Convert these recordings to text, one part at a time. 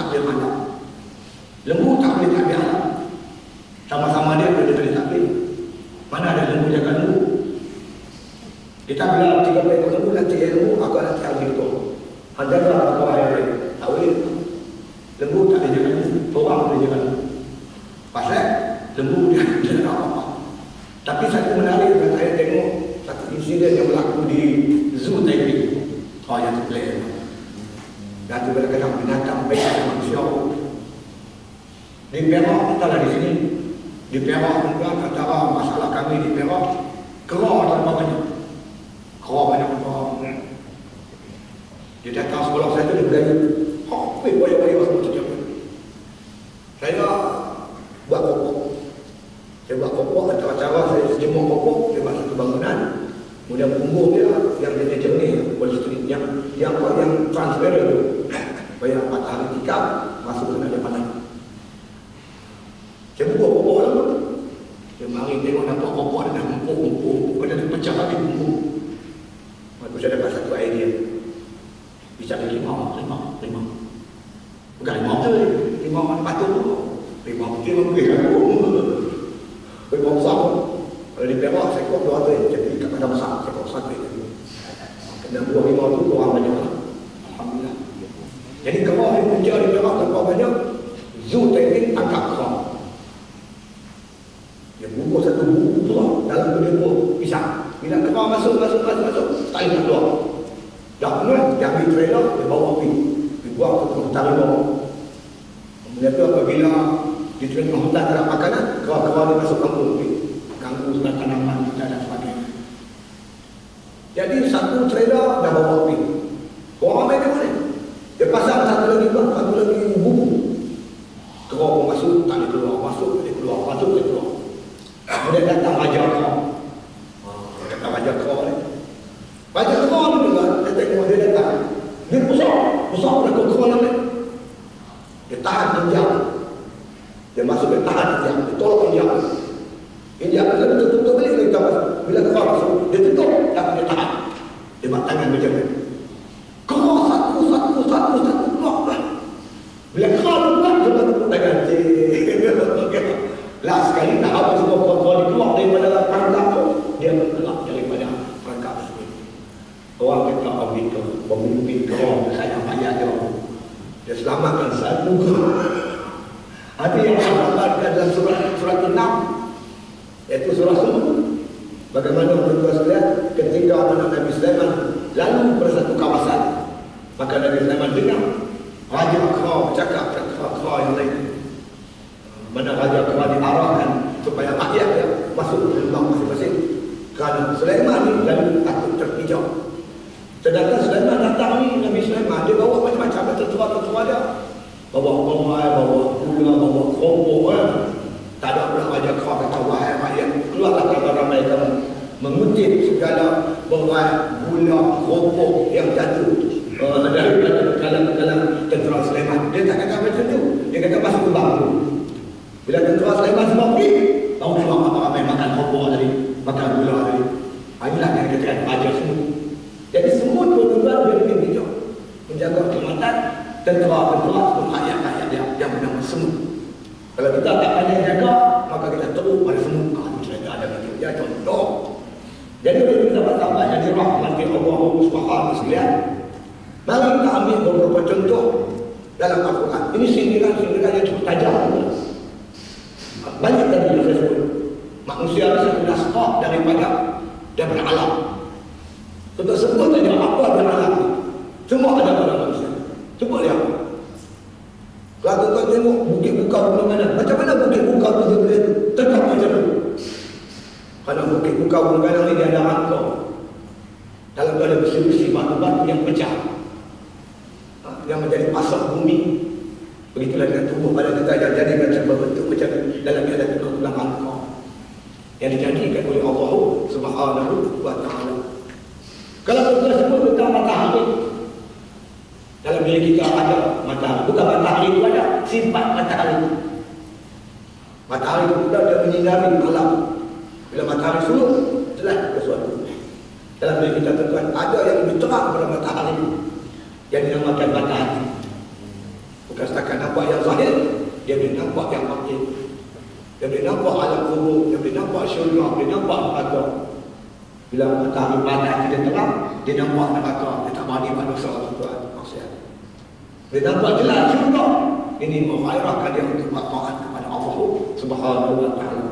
takbir malam. Lembu tak boleh takbir alam. Sama-sama dia boleh takbir. Mana ada lembu jaga lembu? Kita bilang 3 ekor lembu, nanti lembu, aku nanti ambil itu. Hantarlah aku ayam lain. Tak boleh. Lembu tak boleh jaga lembu. Orang boleh jaga lembu. Pasal lembu dia tak apa-apa. Tapi satu menarik yang saya tengok, satu insiden yang berlaku di Zoo Taipei. Oh, yang terpelik. Dan tu kadang-kadang binatang baik dengan manusia. Di Perak, entahlah di sini. Di Perak tuan, antara masalah kami di Perak, keluar tanpa banyak. Keluar banyak orang. Dia datang sekolah saya tu, dia bergaya. Bayar-bayar semua macam. Saya buat kopok. Saya buat kopok, antara cara saya jemur kopok, saya buat satu bangunan. Kemudian punggung dia yang dia jernih, polistrin yang transparent tu. Bayar matahari tikam, masuk ke dalam panas. Saya buat kopok lah. Dia mari tengok nampak kopok dia dah empuk-empuk. Dia dah pecah habis punggung. Maka saya dapat satu idea. Bicara limau. Bukan limau tu. Limau mana patut tu. Limau putih memang boleh aku. Limau besar. Kalau di Perak, saya kuat 200. Jadi kat padang besar, saya kuat 100. Kena buah limau tu, orang banyak lah. Alhamdulillah. Jadi kalau ada punca di Perak, nampak banyak. Zoo Taipei angkat kerang. Dia bungkus satu buku tu lah. Dalam tu dia buat pisang. Bila kerang masuk, tak boleh nak keluar. Dah penuh, dia ambil trailer, dia bawa pergi. Dia buang ke hutan limau. Kemudian tu apabila di tengah hutan tak ada makanan, kerang-kerang dia masuk kampung. Ganggu dengan tanaman kita dan sebagainya. Jadi satu trailer dah bawa pergi. Orang ramai ke mana? Dia pasang satu lagi buku. Kerang pun masuk, tak boleh keluar. Masuk, boleh keluar. Kemudian datang Raja Kerang. Datang Raja Kerang ni. Raja Kerang ni juga, saya tengok dia datang. Dia besar pada kerang ni. Dia tahan injak. Dia masuk, dia tahan injak. Dia tolak injak. Injak dia tutup balik dia tak masuk. Bila kerang masuk, dia tutup, tapi dia tahan. Dia buat tangan macam ni. Kerang satu keluar. Bila kerang keluar, dia buat tepuk tangan. Last sekali tak habis semua kerang keluar daripada perangkap tu, dia bergerak daripada perangkap tersebut. Orang kata begitu, pemimpin kerang sayang banyak dia. Dia selamatkan satu kerang. Ada yang selamatkan dalam surat 6, iaitu surah Semut. Bagaimana tuan-tuan sekalian, ketika Nabi Sulaiman lalu pada satu kawasan, maka Nabi Sulaiman dengar Raja Kerang bercakap dengan kerang yang lain. Mana Raja Kerang diarahkan supaya rakyat dia masuk ke lubang masing-masing. Kerana Sulaiman ni lalu takut terpijak. Sedangkan Sulaiman datang ni, Nabi Sulaiman dia bawa macam-macam tertua dia. Bawa komai, bawa gula, bawa keropok Tak ada pula Raja Kerang kata, wahai rakyat, keluarlah kata ramai kamu mengutip segala bawa gula, keropok yang jatuh daripada kalang tentera Sulaiman. Dia tak kata macam tu. Dia kata masuk ke bangku. Bila tentera Sulaiman semua pergi, tahu keluar ramai makan keropok tadi, makan gula tadi. Inilah yang dikatakan Raja Semut. Jadi semut tuan-tuan dia lebih bijak menjaga keselamatan tentera-tentera rakyat-rakyat yang bernama semut. Kalau kita tak pandai jaga, maka kita teruk pada semut. Kita ada begitu. Ya contoh. Jadi bila kita sahabat yang dirahmati Allah Subhanahu sekalian, mari kita ambil beberapa contoh dalam Al-Quran. Ini sindiran-sindiran yang cukup tajam. Banyak tadi yang saya sebut. Manusia bisa berdasar daripada alam. Contoh sebut saja apa dalam alam. Semua ada pada manusia. Cuba lihat. Kalau tuan tengok bukit bukau di mana, macam mana bukit bukau tu dia boleh tegak macam tu? Kalau bukit bukau kadang-kadang ni dia ada rangkau. Dalam tu ada besi-besi batu-batu yang pecah, yang menjadi pasak bumi. Begitulah dengan tubuh pada kita yang jadi macam berbentuk macam dalam dia ada tulang rangkau yang dijadikan oleh Allah Subhanahu wa Ta'ala. Kalau kita sebut tentang matahari, dalam diri kita ada matahari. Bukan matahari itu ada, sifat matahari. Matahari itu dia menyinari alam. Bila matahari surut, jelas sesuatu. Dalam diri kita tuan ada yang lebih terang pada matahari, yang dinamakan matahari. Bukan setakat nama boleh nampak yang makin, dia boleh nampak alam kubur, dia boleh nampak syurga, dia boleh nampak neraka. Bila matahari panas kita terang, dia nampak neraka, dia tak berani buat dosa tuan maksiat. Dia nampak jelas syurga. Ini menghairahkan dia untuk taat kepada Allah Subhanahu wa taala.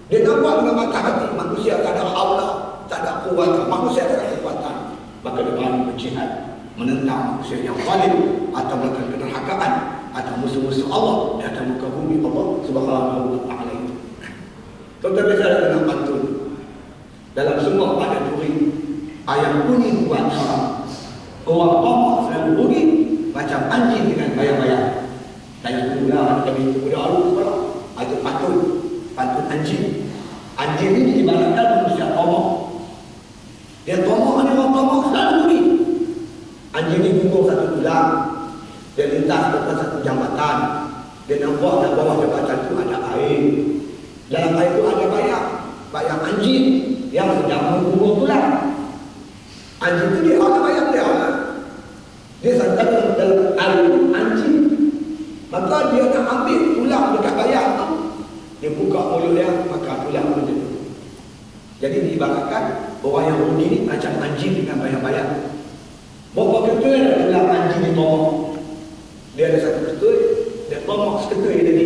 Dia nampak dengan mata hati manusia tak ada haula, tak ada kuat, manusia tak ada kekuatan. Maka dia berani berjihad menentang manusia yang zalim atau melakukan kenerhakaan atau musuh-musuh Allah di atas muka bumi Allah Subhanahu wa taala itu. Tuan-tuan biasa dengan pantun. Dalam semua ada duri ayam kuning buat sarang. Orang tomak selalu rugi macam anjing dengan bayang-bayang. Saya tunggu kami tunggu dahulu pula. Itu pantun anjing. Anjing ini ibaratkan manusia tomak. Dia tomak ni orang tomak selalu rugi. Anjing ini gugur satu tulang. Dia lintas ke satu jambatan. Dia nampak di bawah jambatan itu ada air. Dalam air itu ada bayang anjing yang sedang menggugur tulang. Anjing itu dia ada bayang dia. Dia sedang dalam air anjing. Maka dia nak ambil tulang dekat bayang tu. Dia buka mulut dia, maka tulang menjadi. Jadi diibaratkan orang yang rugi ni macam anjing dengan bayang-bayang. Berapa ketul tulang anjing ni tomak. Dia ada satu ketul, dia tomak seketul dia ni.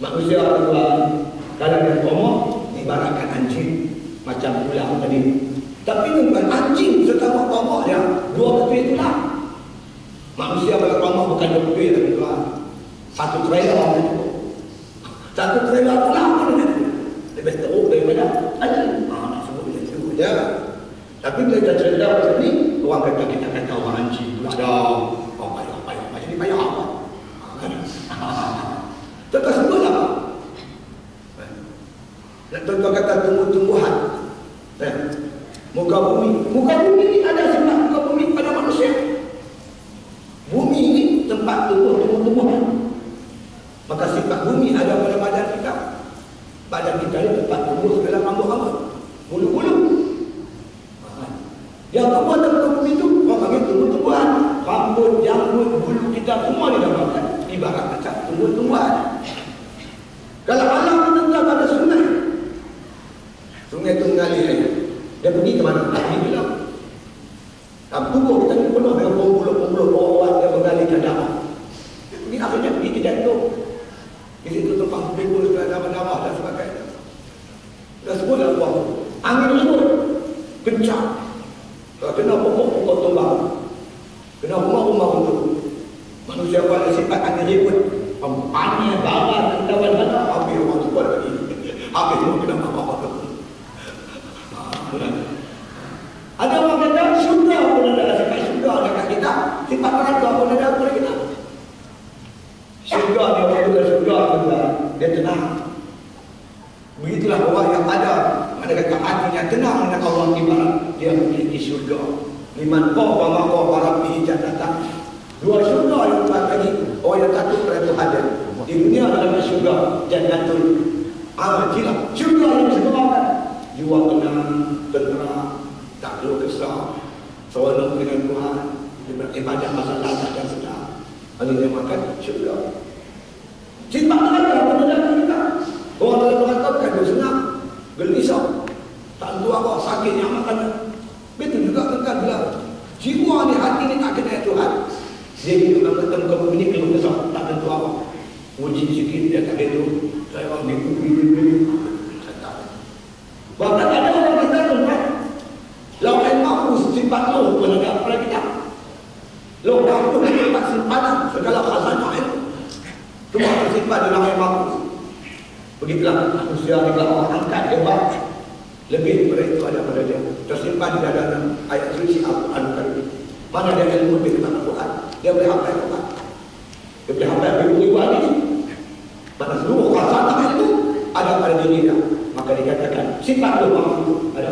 Manusia tuan, kalau dia tomak, diibaratkan anjing macam tulang tadi. Tapi bukan anjing setamak tomak dia, dua ketul tulang. Manusia pada tomak bukan dua ketul tapi tuan. Satu trailer dia tu. Satu trailer tulang pun dia tu. Lebih teruk daripada anjing. Nak sebut macam tu je. Tapi bila kita cerita macam ni, orang kata kita kata orang anjing pula dah. Oh payah. Macam ni payah apa? Tetap sebut apa? Tuan-tuan kata tumbuh-tumbuhan. Muka bumi ni ada sebab muka bumi pada manusia. Bumi ni tempat tumbuh-tumbuhan. Maka sifat bumi ada pada badan kita. Badan kita ni tempat tumbuh segala rambut-rambut, bulu-bulu. Yang tumbuh dalam bumi itu, orang panggil tumbuh-tumbuhan. Rambut, janggut, bulu kita semua didapatkan. Ibarat macam tumbuh-tumbuhan. Kalau alam kita pada sungai, sungai itu mengalir air. Dia pergi ke mana? Pergi ke dalam. Tubuh kita ni penuh dengan pembuluh-pembuluh orang yang mengalirkan darah. Ini akhirnya pergi ke jantung. Di situ tempat berkumpul darah-darah dan sebagainya. Dah sebutlah buah. Angin tersebut kencang. Kalau kena pokok-pokok tumbang, kena rumah-rumah runtuh. Manusia pada sifat angin ribut. Panas, darah, kendawan darah. Habis orang tu buat lagi. Habis semua kena apa-apa tu. Ada orang kata syurga pun ada. Sifat syurga dekat kita. Sifat neraka pun ada pada kita. Syurga dia waktu syurga dia tenang. Begitulah orang yang ada kata hatinya tenang dengan Allah ibarat dia memiliki syurga. Liman qaba maqama rabbih jannatan. Dua syurga yang Tuhan bagi orang yang takut pada Tuhan dia. Di dunia adalah syurga jannatul ajila. Syurga yang disebutkan jiwa tenang, tenteram, tak perlu kesal, seronok dengan Tuhan, beribadah masalah dan sedar. Ini dia makan syurga. Sifat neraka pada dalam kita. Orang dalam neraka bukan dia senang, gelisah, tak tahu apa, sakit yang makan. Betul juga tentang bila jiwa ni, hati ni tak kenal Tuhan. Dia hidup dalam ketemu ke bumi ni keluh kesah, tak tentu apa. Uji sikit dia tak ada tu. Saya orang ni bahkan ada orang kita tuan, lauhan mahfuz sifat roh pun ada pada kita. Lauhan mahfuz sifat simpanan segala khazanah itu semua tersimpan di lauhan mahfuz. Begitulah manusia ni kalau Allah angkat dia buat lebih daripada itu ada pada dia. Tersimpan di dalam ayat suci Al-Quran Karim. Mana dia ilmu lebih tentang Al-Quran? Dia boleh hafal Al-Quran. Dia boleh hafal ribu-ribu hadis. Mana seluruh khazanah itu ada pada diri dia. Maka dikatakan sifat roh mahfuz ada